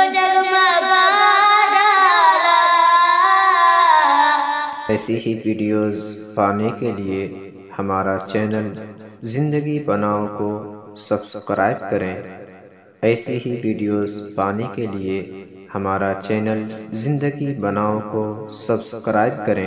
को जगमगा डाला। ऐसी ही वीडियोस पाने के लिए हमारा चैनल ज़िंदगी बनाओ को सब्सक्राइब करें। ऐसी ही वीडियोस पाने के लिए हमारा चैनल ज़िंदगी बनाओ को सब्सक्राइब करें।